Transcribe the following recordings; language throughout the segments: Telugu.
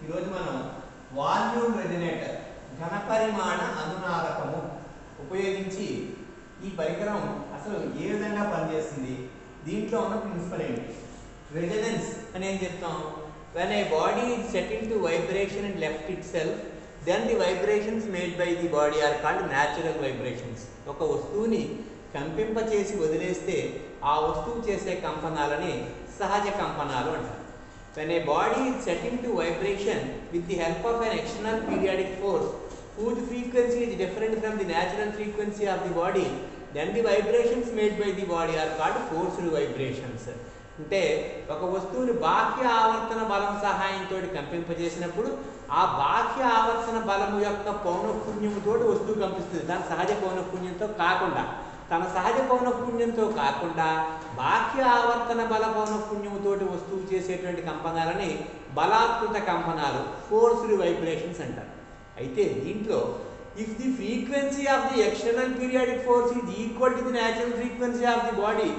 ఈరోజు మనం వాల్యూమ్ రెజనేటర్ ఘనపరిమాణ అనునాదకము ఉపయోగించి ఈ పరికరం అసలు ఏ విధంగా పనిచేస్తుంది, దీంట్లో ఉన్న ప్రిన్సిపల్ ఏంటి. రెజనెన్స్ అని ఏం చెప్తాం? when a body is set into vibration and left itself, then the vibrations made by the body are called natural vibrations. ఒక వస్తువుని కంపింప చేసి వదిలేస్తే ఆ వస్తువు చేసే కంపనాలని సహజ కంపనాలు అంటారు. when a body is set into vibration with the help of an external periodic force whose frequency is different from the natural frequency of the body, then the vibrations made by the body are called forced vibrations. అంటే ఒక వస్తువుని బాహ్య ఆవర్తన బలం సహాయంతో కంపింపజేసినప్పుడు ఆ బాహ్య ఆవర్తన బలము యొక్క పౌనఃపున్యముతో వస్తువు కంపిస్తుంది. దాని సహజ పౌనఃపున్యంతో కాకుండా, తన సహజ పౌనఃపున్యంతో కాకుండా బాహ్య ఆవర్తన బల పౌనఃపున్యముతో వస్తువు చేసేటువంటి కంపనాలని బలాత్మక కంపనాలు, ఫోర్స్డ్ వైబ్రేషన్స్ అంటారు. అయితే దీంట్లో if the frequency of the external periodic force is equal to the natural frequency of the body,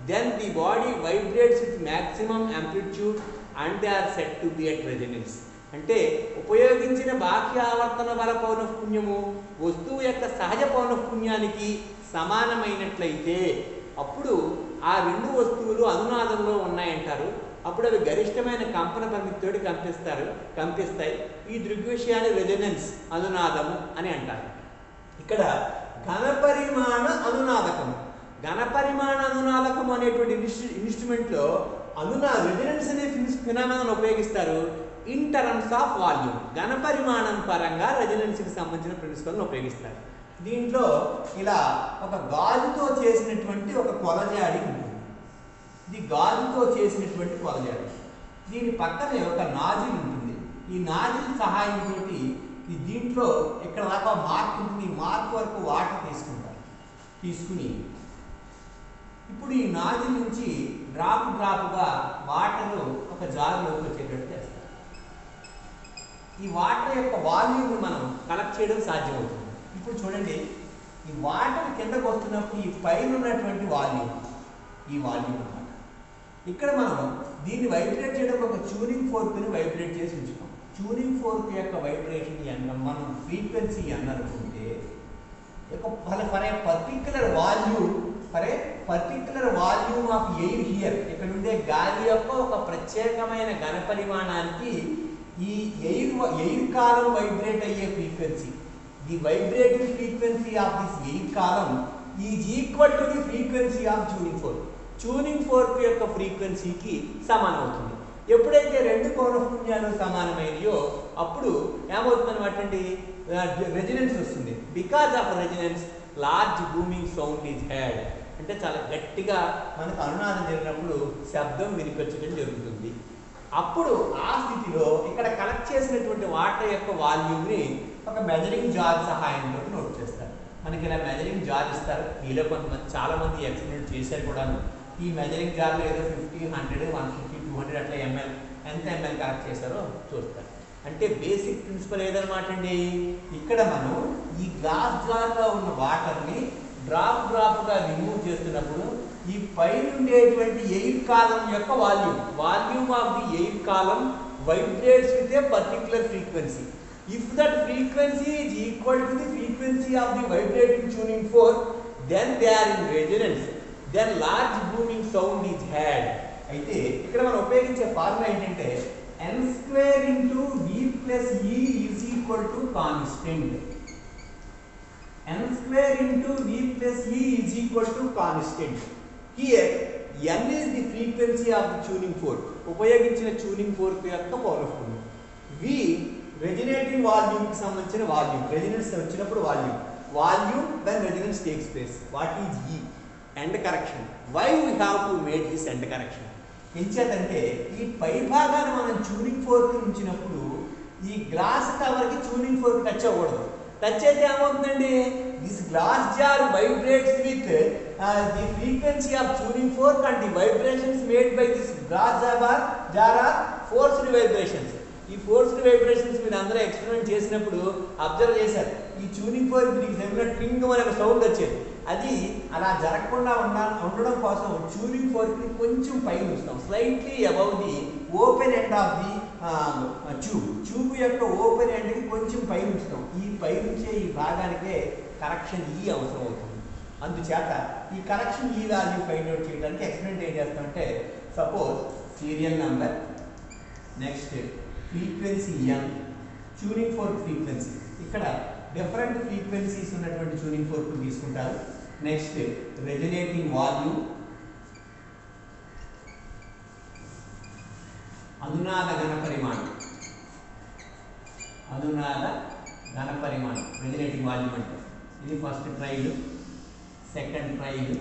then the body vibrates with maximum amplitude and they are said to be at resonance. అంటే ఉపయోగించిన బాహ్య ఆవర్తన బల పౌనఃపున్యము వస్తువు యొక్క సహజ పౌనఃపున్యానికి సమానమైనట్లయితే అప్పుడు ఆ రెండు వస్తువులు అనునాదంలో ఉన్నాయంటారు. అప్పుడు అవి గరిష్టమైన కంపన పరిమితితోటి కంపిస్తాయి. ఈ దృగ్విషయాన్ని రెజనెన్స్ అనునాదము అని అంటారు. ఇక్కడ ఘనపరిమాణ అనునాదకము, ఘనపరిమాణ అనునాదకం అనేటువంటి ఇన్స్ట్రుమెంట్లో రెజనెన్స్ అనే ఫినామినాను ఉపయోగిస్తారు ఇన్ టర్మ్స్ ఆఫ్ వాల్యూమ్. ఘనపరిమాణం పరంగా రెజనెన్స్కి సంబంధించిన ప్రిన్సిపల్ని ఉపయోగిస్తారు. దీంట్లో ఇలా ఒక గాజుతో చేసినటువంటి ఒక కొలజాడి ఉంటుంది. ఇది గాజుతో చేసినటువంటి కొలజాడి. దీని పక్కనే ఒక నాజిల్ ఉంటుంది. ఈ నాజిల్ సహాయంతో దీంట్లో ఇక్కడ దాకా మార్క్ ఉంటుంది. ఈ మార్క్ వరకు వాటర్ తీసుకుని ఇప్పుడు ఈ నాజిల్ నుంచి డ్రాప్గా వాటర్ ఒక జారులోకి వచ్చేటట్టు చేస్తారు. ఈ వాటర్ యొక్క వాల్యూమ్ని మనం కలెక్ట్ చేయడం సాధ్యమవుతుంది. ఇప్పుడు చూడండి, ఈ వాటర్ కిందకు వస్తున్నప్పుడు ఈ పైన ఉన్నటువంటి వాల్యూమ్, ఈ వాల్యూమ్ అన్నమాట. ఇక్కడ మనం దీన్ని వైబ్రేట్ చేయడం ఒక ట్యూనింగ్ ఫోర్క్ని వైబ్రేట్ చేసి ఉంచుతాం. ట్యూనింగ్ ఫోర్క్ యొక్క వైబ్రేషన్ మనం ఫ్రీక్వెన్సీ అనుకుంటే for a particular volume of air here, ఇక్కడ ఉండే గాలి యొక్క ఒక ప్రత్యేకమైన ఘనపరిమాణానికి ఈ ఎయిర్ కాలం వైబ్రేట్ అయ్యే frequency, the vibrating frequency of this air column is equal to the frequency of tuning fork. Tuning fork యొక్క ఫ్రీక్వెన్సీకి సమానం అవుతుంది. ఎప్పుడైతే రెండు పౌనఃపున్యాలు సమానమైనయో అప్పుడు ఏమవుతుందన్నమాట అండి, రెజనెన్స్ వస్తుంది. Because of resonance large booming sound is heard. అంటే చాలా గట్టిగా మనకు అనునాదం జరిగినప్పుడు శబ్దం వినిపించడం జరుగుతుంది. అప్పుడు ఆ స్థితిలో ఇక్కడ కలెక్ట్ చేసినటువంటి వాటర్ యొక్క వాల్యూమ్ని ఒక మెజరింగ్ జార్ సహాయంతో నోట్ చేస్తారు. మనకి ఇలా మెజరింగ్ జార్ ఇస్తారు. మీలో కొంతమంది చాలామంది ఎక్స్పెరిమెంట్ చేశారు కూడా. ఈ మెజరింగ్ జార్లో ఏదో 50, 100, 150, 200 అట్లా ఎంత ఎంఎల్ కలెక్ట్ చేశారో చూస్తారు. అంటే బేసిక్ ప్రిన్సిపల్ ఏదన్నమాట అండి, ఇక్కడ మనం ఈ గ్లాస్ జార్లో ఉన్న వాటర్ని డ్రాప్గా రిమూవ్ చేస్తున్నప్పుడు ఈ పైన ఉండేటువంటి ఎయిర్ కాలం యొక్క volume of the air column vibrates with a particular frequency. If that frequency is equal to the frequency of the vibrating tuning fork, then they are in resonance, then large booming sound is heard. అయితే ఇక్కడ మనం ఉపయోగించే ఫార్ములా ఏంటంటే n² into v plus e is equal to constant. n² into v plus e is equal to constant. Here n is the frequency of the tuning fork, ఉపయోగించిన ట్యూనింగ్ ఫోర్క్ యొక్క పౌనఃపున్యం. v రెజనేటింగ్ వాల్యూమ్ కి సంబంధించిన వాల్యూమ్, రెజనెన్స్ వచ్చినప్పుడు volume when resonance takes place. What is e? End correction. Why we have to make this end correction? ఎంచేతంటే ఈ పై భాగాన్ని మనం ట్యూనింగ్ ఫోర్క్ ఉంచినప్పుడు ఈ గ్లాస్ కవర్కి ట్యూనింగ్ ఫోర్క్ టచ్ అవ్వకూడదు. టచ్ అయితే ఏమవుతుందండి, this glass jar vibrates with the frequency of tuning fork and the vibrations made by this glass jar are forced vibrations. ఈ ఫోర్స్డ్ వైబ్రేషన్స్ మీరు అందరూ ఎక్స్పెరిమెంట్ చేసినప్పుడు అబ్జర్వ్ చేశారు. ఈ ట్యూనింగ్ ఫోర్క్ మీకు చెప్పిన ట్రింగ్ అనే సౌండ్ వచ్చేది. అది అలా జరగకుండా ఉండడం కోసం ట్యూనింగ్ ఫోర్క్ని కొంచెం పైన ఉంచుతాం, slightly above the open end of the tube యొక్క ఓపెన్ ఎండ్కి కొంచెం పై ఉంచుతాం. ఈ పై ఉంచే ఈ భాగానికే కరెక్షన్ ఈ అవసరం అవుతుంది. అందుచేత ఈ కరెక్షన్ ఈ వాల్యూ ఫైండ్ అవుట్ చేయడానికి ఎక్స్పెరిమెంట్ ఏం చేస్తామంటే, suppose serial number, next frequency N, tuning fork frequency. ఇక్కడ డిఫరెంట్ ఫ్రీక్వెన్సీస్ ఉన్నటువంటి ట్యూనింగ్ ఫోర్క్ తీసుకుంటారు. నెక్స్ట్ రెజొనేటింగ్ వాల్యూమ్, అనునాద ఘన పరిమాణం, రెజొనేటింగ్ వాల్యూమ్ అంటే ఇది first trial, second trial,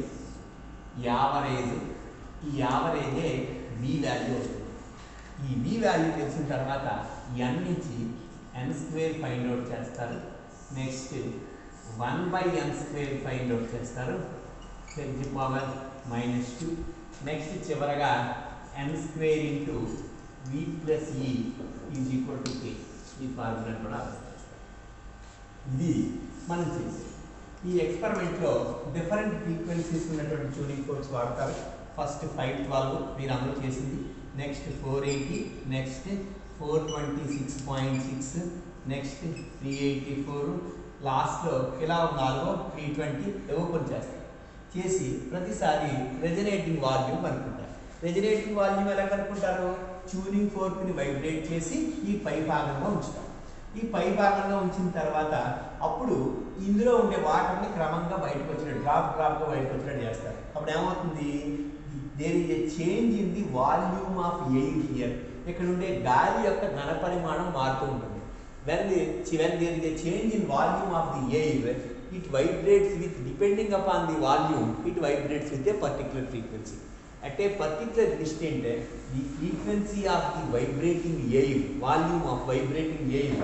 average. ఈ యావరేజే వి వాల్యూ వస్తుంది. ఈ వి వాల్యూ తెలిసిన తర్వాత ఎన్ నుంచి ఎన్ స్క్వేర్ ఫైండ్ అవుట్ చేస్తారు. నెక్స్ట్ 1/n² ఫైండ్ అవుట్ చేస్తారు, 10⁻⁻². నెక్స్ట్ చివరగా n² into v plus e is equal to k. ఈ ఫార్ములా కూడా ఇది మనం చేసే ఈ ఎక్స్పెరిమెంట్లో డిఫరెంట్ ఫ్రీక్వెన్సీస్ ఉన్నటువంటి ట్యూనింగ్ ఫోర్క్స్ వాడతారు. ఫస్ట్ 512 మీరు అందరూ చేసింది, నెక్స్ట్ 480, నెక్స్ట్ 426.6, నెక్స్ట్ 384, లాస్ట్లో ఇలా 320 ఓపెన్ చేస్తారు. చేసి ప్రతిసారి రెజొనేటింగ్ వాల్యూమ్ కనుక్కుంటారు. రెజొనేటింగ్ వాల్యూమ్ ఎలా కనుక్కుంటారు? ట్యూనింగ్ ఫోర్క్ని వైబ్రేట్ చేసి ఈ పై భాగంలో ఉంచుతారు. ఈ పై భాగంలో ఉంచిన తర్వాత అప్పుడు ఇందులో ఉండే వాటర్ని క్రమంగా బయటకు వచ్చినట్టు డ్రాప్గా బయటకు వచ్చినట్టు చేస్తారు. అప్పుడు ఏమవుతుంది? There is a change in the volume of air here. ఇక్కడ ఉండే గాలి యొక్క ఘన పరిమాణం మారుతూ ఉంటుంది. when there is a change in volume of the air, it vibrates with, depending upon the volume, it vibrates with a particular frequency. At a particular instant, the frequency of the vibrating air, volume of vibrating air,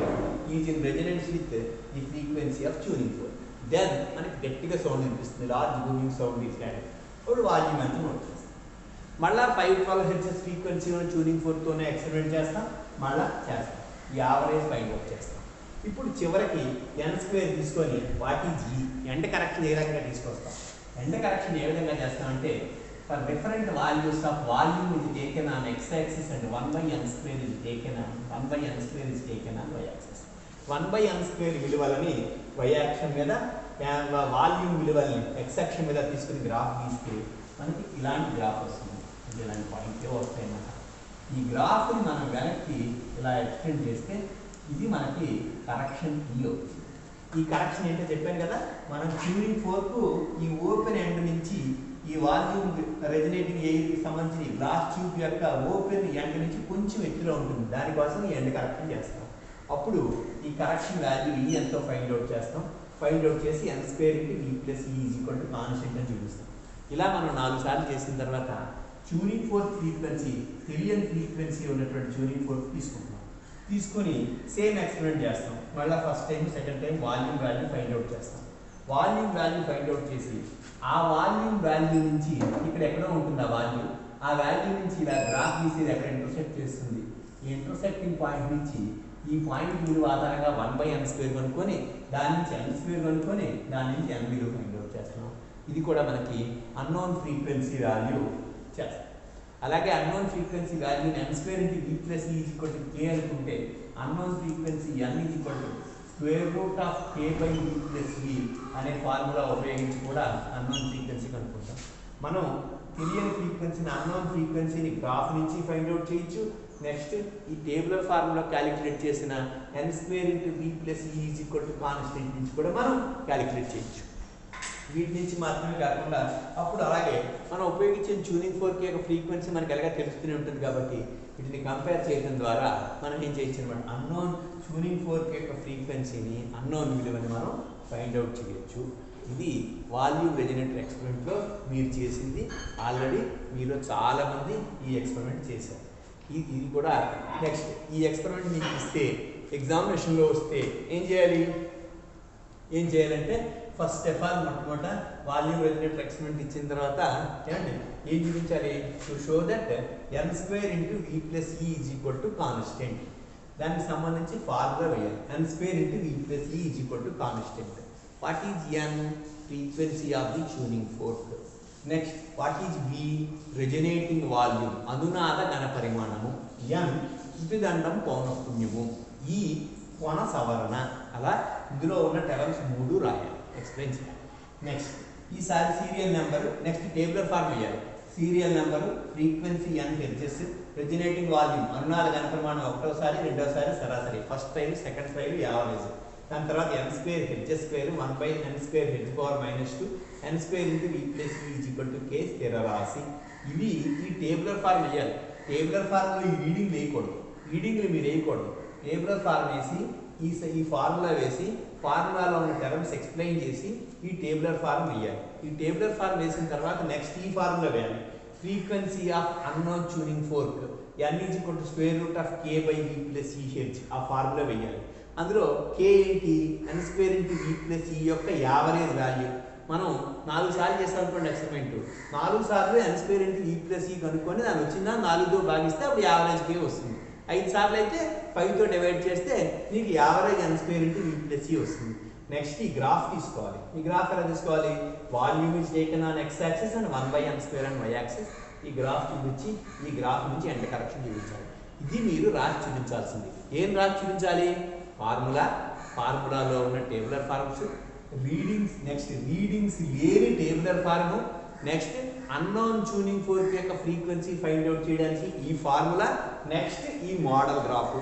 is in resonance with the frequency of tuning fork. Then మనకి గట్టిగా సౌండ్ వినిపిస్తుంది, లార్జ్ బూమింగ్ సౌండ్ ఈస్ క్యారెక్ట్. అప్పుడు వాల్యూమ్ అంతా నోట్ చేస్తాం. మళ్ళీ 512 Hz ఫ్రీక్వెన్సీ ట్యూనింగ్ ఫోర్క్తోనే ఎక్స్పెరిమెంట్ చేస్తాం, మళ్ళీ చేస్తాం. యావరేజ్ ఫైండ్ అవుట్ చేస్తాం. ఇప్పుడు చివరికి n² తీసుకొని వాట్ ఈజ్ ఈ ఎండ్ కరెక్షన్ ఏ రకంగా తీసుకొస్తాం. ఎండ్ కరెక్షన్ ఏ విధంగా చేస్తామంటే, for different values of volume ఇది taken on x axis and 1/n² ఇది టేకెన్ ఆన్ 1/n² ఇది taken on y axis. 1/n² విలువలని y యాక్షన్ మీద, వాల్యూమ్ విలువల్ని x అక్షం మీద తీసుకుని గ్రాఫ్ గీస్తే మనకి ఇలాంటి గ్రాఫ్ వస్తుంది. ఇలాంటి పాయింట్లే వస్తాయి అన్నమాట. ఈ గ్రాఫ్ని మనం వెనక్కి ఇలా ఎక్స్టెండ్ చేస్తే ఇది మనకి కరెక్షన్ ఈ అవుతుంది. ఈ కరెక్షన్ ఏంటో చెప్పాను కదా, మనం ట్యూనింగ్ ఫోర్క్ ఈ ఓపెన్ ఎండ్ నుంచి ఈ వాల్యూమ్ రెజొనేటింగ్ ఎయిర్కి సంబంధించి గ్లాస్ ట్యూబ్ యొక్క ఓపెన్ ఎండ్ నుంచి కొంచెం ఎత్తులో ఉంటుంది. దానికోసం ఈ ఎండ్ కరెక్షన్ చేస్తాం. అప్పుడు ఈ కరెక్షన్ వాల్యూ ఈ ఎంతో ఫైండ్ అవుట్ చేస్తాం. ఫైండ్ అవుట్ చేసి n² into v plus e is equal to constant అని చూపిస్తాం. ఇలా మనం 4 సార్లు చేసిన తర్వాత ట్యూనింగ్ ఫోర్క్ ఫ్రీక్వెన్సీ, తెలియని ఫ్రీక్వెన్సీ ఉన్నటువంటి ట్యూనింగ్ ఫోర్క్ తీసుకుంటాం. తీసుకొని సేమ్ ఎక్స్పెరిమెంట్ చేస్తాం. మళ్ళీ first time second time volume value find out చేస్తాం. వాల్యూమ్ వాల్యూ ఫైండ్ అవుట్ చేసి ఆ వాల్యూమ్ వాల్యూ నుంచి ఇక్కడ ఎక్కడో ఉంటుంది ఆ వాల్యూ, ఆ వాల్యూ నుంచి ఇలా గ్రాఫ్ గీసేది ఎక్కడ ఇంటర్సెక్ట్ చేస్తుంది. ఈ ఇంటర్సెక్టింగ్ పాయింట్ నుంచి ఈ పాయింట్ విలువ ఆధారంగా 1/n² కనుక్కొని దాని నుంచి n² కనుక్కొని దాని నుంచి n విలువ ఫైండ్ అవుట్ చేస్తాం. ఇది కూడా మనకి అన్నోన్ ఫ్రీక్వెన్సీ వాల్యూ చేస్తాం. అలాగే అన్నోన్ ఫ్రీక్వెన్సీ వాల్యూని n² into v plus e is equal to k అనుకుంటే unknown frequency n is equal to √k/v plus v అనే ఫార్ములా ఉపయోగించి కూడా అన్నోన్ ఫ్రీక్వెన్సీ కనుక్కుంటాం. మనం తెలియని ఫ్రీక్వెన్సీని, అన్నోన్ ఫ్రీక్వెన్సీని గ్రాఫ్ నుంచి ఫైండ్ అవుట్ చేయొచ్చు. నెక్స్ట్ ఈ టేబులర్ ఫార్ములా క్యాలిక్యులేట్ చేసిన n² into v plus e is equal to constant నుంచి కూడా మనం క్యాలిక్యులేట్ చేయొచ్చు. వీటి నుంచి మాత్రమే కాకుండా అప్పుడు అలాగే మనం ఉపయోగించిన ట్యూనింగ్ ఫోర్క్ యొక్క ఫ్రీక్వెన్సీ మనకి ఎలాగ తెలుస్తూనే ఉంటుంది కాబట్టి వీటిని కంపేర్ చేయడం ద్వారా మనం ఏం చేయొచ్చు అనమాట, అన్నోన్ ట్యూనింగ్ ఫోర్క్ యొక్క ఫ్రీక్వెన్సీని, అన్నోన్ విలువని మనం ఫైండ్ అవుట్ చేయొచ్చు. ఇది వాల్యూమ్ రెజొనేటర్ ఎక్స్పెరిమెంట్లో మీరు చేసింది. ఆల్రెడీ మీలో చాలామంది ఈ ఎక్స్పెరిమెంట్ చేశారు. ఇది కూడా నెక్స్ట్ ఈ ఎక్స్పెరిమెంట్ మీకు ఇస్తే ఎగ్జామినేషన్లో వస్తే ఏం చేయాలంటే ఫస్ట్ ఆఫ్ ఆల్ మొట్టమొదట వాల్యూమ్ రెజొనేటర్ ఎక్స్పెరిమెంట్ ఇచ్చిన తర్వాత ఏం చూపించాలి? To show that n² into v plus e is equal to constant. దానికి సంబంధించి ఫార్ములా వేయాలి. n² into v plus e is equal to constant. What is n? Frequency of the tuning fork. Next what is v? Resonating volume, అనునాద ఘన పరిమాణము. n ఇపిదండం పౌనఃపున్యము ఈ కోణ సవరణ అలా ఇందులో ఉన్న టర్మ్స్ 3 రాయాలి ఎక్స్ప్లెయిన్ చేయాలి. నెక్స్ట్ ఈసారి serial number next tabular form ఇవ్వాలి. Serial number frequency and hertz resonating volume అనునాద ఘనపరిమాణం ఒకటోసారి రెండోసారి సరాసరి first trial second trial average దాని తర్వాత n square h square 1/n square h power -2 n square into v plus v is equal to k స్థిర రాశి. ఇవి ఈ టేబులర్ ఫార్మ్ వేయాలి. టేబులర్ ఫార్మ్లో ఈ రీడింగ్ వేయకూడదు, రీడింగ్లు మీరు వేయకూడదు. టేబులర్ ఫార్మ్ వేసి ఈ ఫార్ములా వేసి ఫార్ములాలో ఉన్న టర్మ్స్ ఎక్స్ప్లెయిన్ చేసి ఈ టేబులర్ ఫార్మ్ వేయాలి. ఈ టేబులర్ ఫార్మ్ వేసిన తర్వాత నెక్స్ట్ ఈ ఫార్ములా వేయాలి. Frequency of unknown tuning fork n is equal to square root of k by v plus ఈ హెచ్ ఆ ఫార్ములా వేయాలి. అందులో k ఏంటి n square into v plus ఈ యొక్క యావరేజ్ వాల్యూ మనం 4 సార్లు చేస్తాం అనుకోండి ఎక్స్పెరిమెంట్ 4 సార్లు n square into v plus ఈ కనుక్కొని దాని వచ్చిందా 4తో భాగిస్తే అప్పుడు యావరేజ్ k వస్తుంది. 5 సార్లు అయితే 5తో డివైడ్ చేస్తే నీకు average n square into v plus ఈ వస్తుంది. నెక్స్ట్ ఈ గ్రాఫ్ తీసుకోవాలి. ఈ గ్రాఫ్ ఎలా తీసుకోవాలి? Volume is taken on x axis and 1/n square and y axis. ఈ గ్రాఫ్ చూపించి ఈ గ్రాఫ్ నుంచి ఎండ్ కరెక్షన్ చూపించాలి. ఇది మీరు రాసి చూపించాల్సింది. ఏం రాసి చూపించాలి? ఫార్ములాలో ఉన్న tabular forms, readings, next readings లేని tabular form, next unknown tuning fork యొక్క ఫ్రీక్వెన్సీ ఫైండ్ అవుట్ చేయడానికి ఈ ఫార్ములా, నెక్స్ట్ ఈ మోడల్ గ్రాఫ్.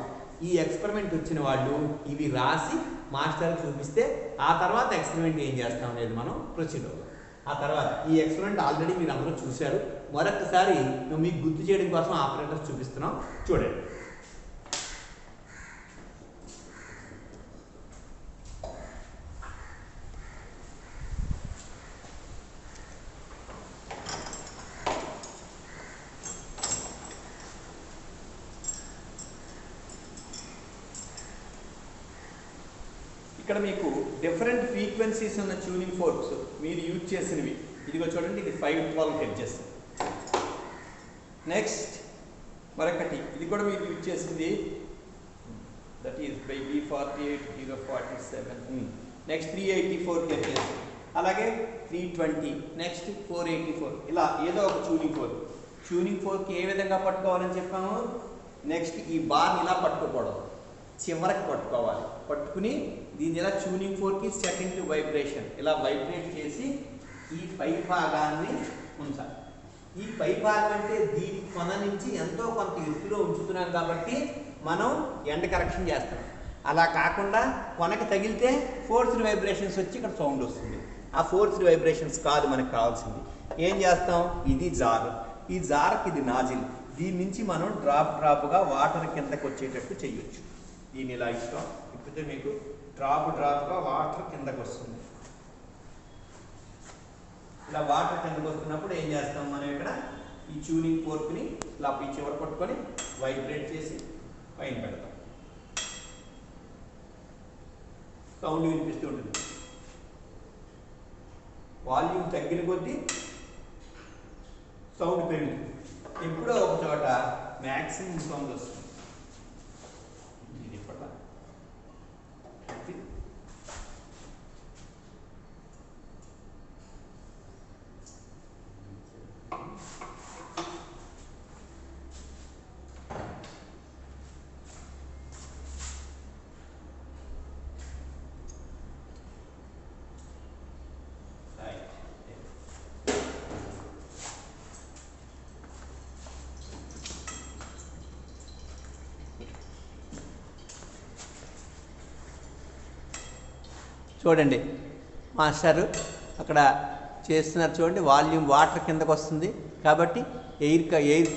ఈ ఎక్స్పెరిమెంట్ వచ్చిన వాళ్ళు ఇవి రాసి మాస్టర్ చూపిస్తే ఆ తర్వాత ఎక్స్పెరిమెంట్ ఏం చేస్తాం అనేది మనం ప్రొసీడ్ అవుతాం. ఆ తర్వాత ఈ ఎక్స్పెరిమెంట్ ఆల్రెడీ మీరు అందరూ చూశారు. మరొకసారి మీకు గుర్తు చేయడం కోసం ఆపరేటర్స్ చూపిస్తున్నాం, చూడండి. ఇక్కడ మీకు డిఫరెంట్ ఫ్రీక్వెన్సీస్ ఉన్న ట్యూనింగ్ ఫోర్క్స్ మీరు యూజ్ చేసినవి ఇదిగో చూడండి. ఇది 512 హెర్ట్జ్. నెక్స్ట్ మరొకటి ఇది కూడా మీరు యూజ్ చేసింది, that is by B48047. Next 384 hertz, అలాగే 320, నెక్స్ట్ 484. ఇలా ఏదో ఒక ట్యూనింగ్ ఫోర్క్ ఏ విధంగా పట్టుకోవాలని చెప్పాము. నెక్స్ట్ ఈ బార్ని ఇలా పట్టుకోకూడదు, చివరికి పట్టుకోవాలి. పట్టుకుని దీన్ని ఇలా ట్యూనింగ్ ఫోర్క్కి సెట్ ఇంటూ వైబ్రేషన్ ఇలా వైబ్రేట్ చేసి ఈ పై భాగాన్ని ఉంచాలి. ఈ పై భాగం అంటే దీని కొన నుంచి ఎంతో కొంత ఎత్తులో ఉంచుతున్నాం కాబట్టి మనం ఎండ్ కరెక్షన్ చేస్తాం. అలా కాకుండా కొనకి తగిలితే ఫోర్స్డ్ వైబ్రేషన్స్ వచ్చి ఇక్కడ సౌండ్ వస్తుంది. ఆ ఫోర్స్డ్ వైబ్రేషన్స్ కాదు మనకు కావాల్సింది. ఏం చేస్తాం? ఇది జార్, ఈ జార్కి ఇది నాజిల్. దీని నుంచి మనం డ్రాప్గా వాటర్ కిందకి వచ్చేటట్టు చేయొచ్చు. దీన్ని ఇలా ఇస్తాం, ఇప్పుడే మీకు డ్రాప్గా వాటర్ కిందకు వస్తుంది. ఇలా వాటర్ కిందకు వస్తున్నప్పుడు ఏం చేస్తాం మనం ఇక్కడ ఈ ట్యూనింగ్ ఫోర్క్ని ఇలా ఈ చివర పట్టుకొని వైబ్రేట్ చేసి పైన పెడతాం. సౌండ్ వినిపిస్తూ ఉంటుంది. వాల్యూమ్ తగ్గిన కొద్దీ సౌండ్ పెరుగుతుంది. ఎప్పుడో ఒక చోట మ్యాక్సిమం సౌండ్ వస్తుంది. చూడండి మాస్టారు అక్కడ చేస్తున్నారు చూడండి. వాల్యూమ్ వాటర్ కిందకు వస్తుంది కాబట్టి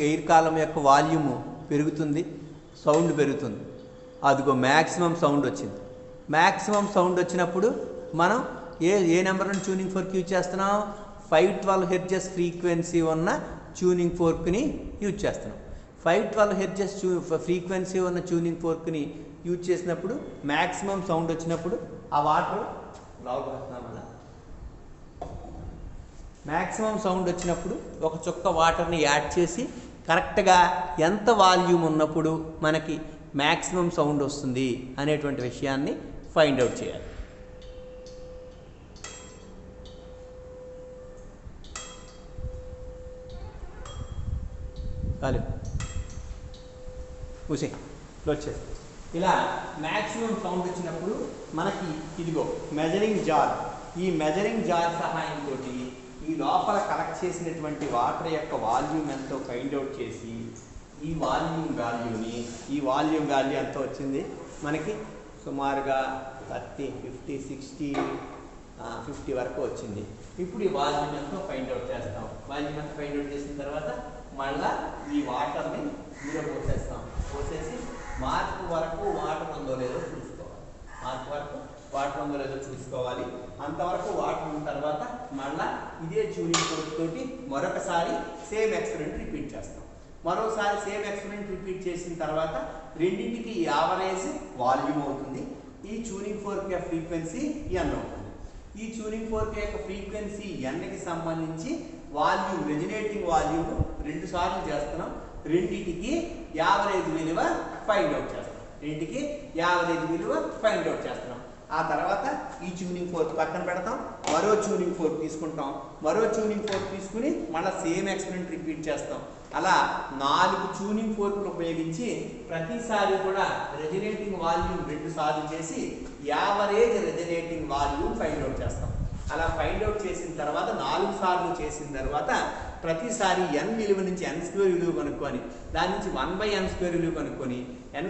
ఎయిర్ కాలం యొక్క వాల్యూమ్ పెరుగుతుంది, సౌండ్ పెరుగుతుంది. అదిగో మ్యాక్సిమం సౌండ్ వచ్చింది. మ్యాక్సిమం సౌండ్ వచ్చినప్పుడు మనం ఏ నెంబర్ని ట్యూనింగ్ ఫోర్క్ యూజ్ చేస్తున్నాం? 512 హెర్ట్జ్ ఫ్రీక్వెన్సీ ఉన్న ట్యూనింగ్ ఫోర్క్ని యూజ్ చేస్తున్నాం. 512 హెర్ట్జ్ ఫ్రీక్వెన్సీ ఉన్న ట్యూనింగ్ ఫోర్క్ని యూజ్ చేసినప్పుడు మ్యాక్సిమం సౌండ్ వచ్చినప్పుడు ఆ వాటర్ మ్యాక్సిమం సౌండ్ వచ్చినప్పుడు ఒక చుక్క వాటర్ని యాడ్ చేసి కరెక్ట్గా ఎంత వాల్యూమ్ ఉన్నప్పుడు మనకి మ్యాక్సిమం సౌండ్ వస్తుంది అనేటువంటి విషయాన్ని ఫైండ్ అవుట్ చేయాలి. చాలు కూసే వచ్చేస్తుంది. ఇలా మ్యాక్సిమం సౌండ్ వచ్చినప్పుడు మనకి ఇదిగో మెజరింగ్ జార్, ఈ మెజరింగ్ జార్ సహాయంతో ఈ లోపల కలెక్ట్ చేసినటువంటి వాటర్ యొక్క వాల్యూమ్ ఎంతో ఫైండ్ అవుట్ చేసి ఈ వాల్యూమ్ వాల్యూ ఎంత వచ్చింది మనకి సుమారుగా 30, 50, 60, 50 వరకు వచ్చింది. ఇప్పుడు ఈ వాల్యూమ్ ఎంతో ఫైండ్ అవుట్ చేస్తాం. వాల్యూమ్ ఎంత ఫైండ్ అవుట్ చేసిన తర్వాత మళ్ళా ఈ వాటర్ని ఇందులో పోసేసి మార్క్ వరకు వాటర్ ఉందో లేదో చూసుకోవాలి. అంతవరకు వాటర్ ఉన్న తర్వాత మళ్ళా ఇదే ట్యూనింగ్ ఫోర్క్ తోటి మరొకసారి సేమ్ ఎక్స్పెరిమెంట్ రిపీట్ చేస్తాం. మరోసారి సేమ్ ఎక్స్పెరిమెంట్ రిపీట్ చేసిన తర్వాత రెండింటికి యావరేజ్ వాల్యూమ్ అవుతుంది. ఈ ట్యూనింగ్ ఫోర్క్ యొక్క ఫ్రీక్వెన్సీ n అవుతుంది. ఈ ట్యూనింగ్ ఫోర్క్ యొక్క ఫ్రీక్వెన్సీ nకి సంబంధించి వాల్యూమ్, రెజినేటింగ్ వాల్యూమ్ 2 సార్లు చేస్తున్నాం. రెండింటికి యావరేజ్ విలువ ఫైండ్ అవుట్ చేస్తున్నాం. ఆ తర్వాత ఈ ట్యూనింగ్ ఫోర్క్ పక్కన పెడతాం, మరో ట్యూనింగ్ ఫోర్క్ తీసుకుంటాం. మరో ట్యూనింగ్ ఫోర్క్ తీసుకుని మళ్ళీ సేమ్ ఎక్స్పెరిమెంట్ రిపీట్ చేస్తాం. అలా 4 ట్యూనింగ్ ఫోర్క్లు ఉపయోగించి ప్రతిసారి కూడా రెజినేటింగ్ వాల్యూమ్ 2 సార్లు చేసి యావరేజ్ రెజినేటింగ్ వాల్యూమ్ ఫైండ్ అవుట్ చేస్తాం. అలా ఫైండ్ అవుట్ చేసిన తర్వాత 4 సార్లు చేసిన తర్వాత ప్రతిసారి n విలువ నుంచి n² విలువ కనుక్కొని దాని నుంచి 1/n² విలువ కనుక్కొని n²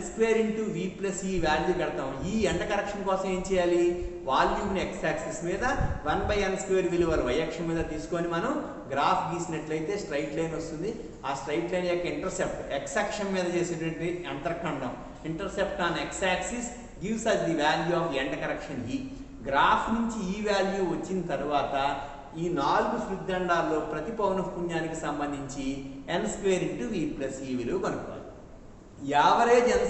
× v + e వాల్యూ పెడతాం. ఈ ఎండ కరెక్షన్ కోసం ఏం చేయాలి? వాల్యూమ్ని x యాక్సిస్ మీద 1/n² విలువలు y అక్షం మీద తీసుకొని మనం గ్రాఫ్ గీసినట్లయితే స్ట్రైట్ లైన్ వస్తుంది. ఆ స్ట్రైట్ లైన్ యొక్క ఇంటర్సెప్ట్ x అక్షం మీద చేసేటువంటి అంతర్ఖండం, intercept on x axis gives us the value of end correction e. Graph నుంచి ఈ వాల్యూ వచ్చిన తర్వాత ఈ 4 శృద్దండాల్లో ప్రతి పౌనఃపున్యానికి సంబంధించి n² × v + e విలువ కనుక్కోవాలి. యావరేజ్ n²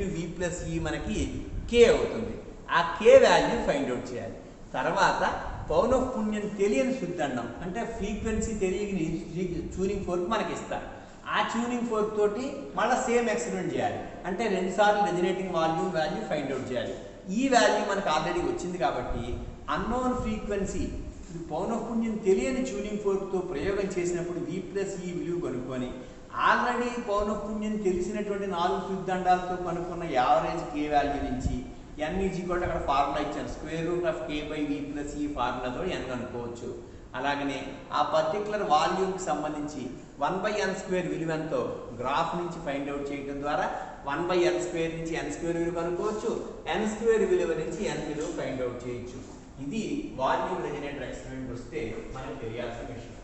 × v + e మనకి k అవుతుంది. ఆ k వాల్యూ ఫైండ్ అవుట్ చేయాలి. తర్వాత పౌనఃపున్యం తెలియని శృద్దండం అంటే ఫ్రీక్వెన్సీ తెలియని ట్యూనింగ్ ఫోర్క్ మనకి ఇస్తారు. ఆ ట్యూనింగ్ ఫోర్క్ తోటి మళ్ళీ సేమ్ ఎక్స్పెరిమెంట్ చేయాలి. అంటే 2 సార్లు రెజినేటింగ్ వాల్యూమ్ వాల్యూ ఫైండ్ అవుట్ చేయాలి. ఈ వాల్యూ మనకు ఆల్రెడీ వచ్చింది కాబట్టి అన్నోన్ ఫ్రీక్వెన్సీ పౌనఃపున్యం తెలియని ట్యూనింగ్ ఫోర్క్తో ప్రయోగం చేసినప్పుడు v + e విలువ కనుక్కొని ఆల్రెడీ పౌనఃపున్యం తెలిసినటువంటి 4 శృద్దండాలతో కనుక్కున్న యావరేజ్ k వాల్యూ నుంచి n అక్కడ ఫార్ములా ఇచ్చాను, √k/v + e ఫార్ములాతో n కనుక్కోవచ్చు. అలాగనే ఆ పర్టికులర్ వాల్యూమ్కి సంబంధించి 1/n² విలువ ఎంతో గ్రాఫ్ నుంచి ఫైండ్ అవుట్ చేయడం ద్వారా 1/n² నుంచి n² విలువ కనుక్కోవచ్చు. n² విలువ నుంచి n విలువ ఫైండ్ అవుట్ చేయొచ్చు. ఇది వాల్యూమ్ రెజినేటర్ ఎక్స్పెరిమెంట్ వస్తే మనకు తెలియాల్సిన విషయం.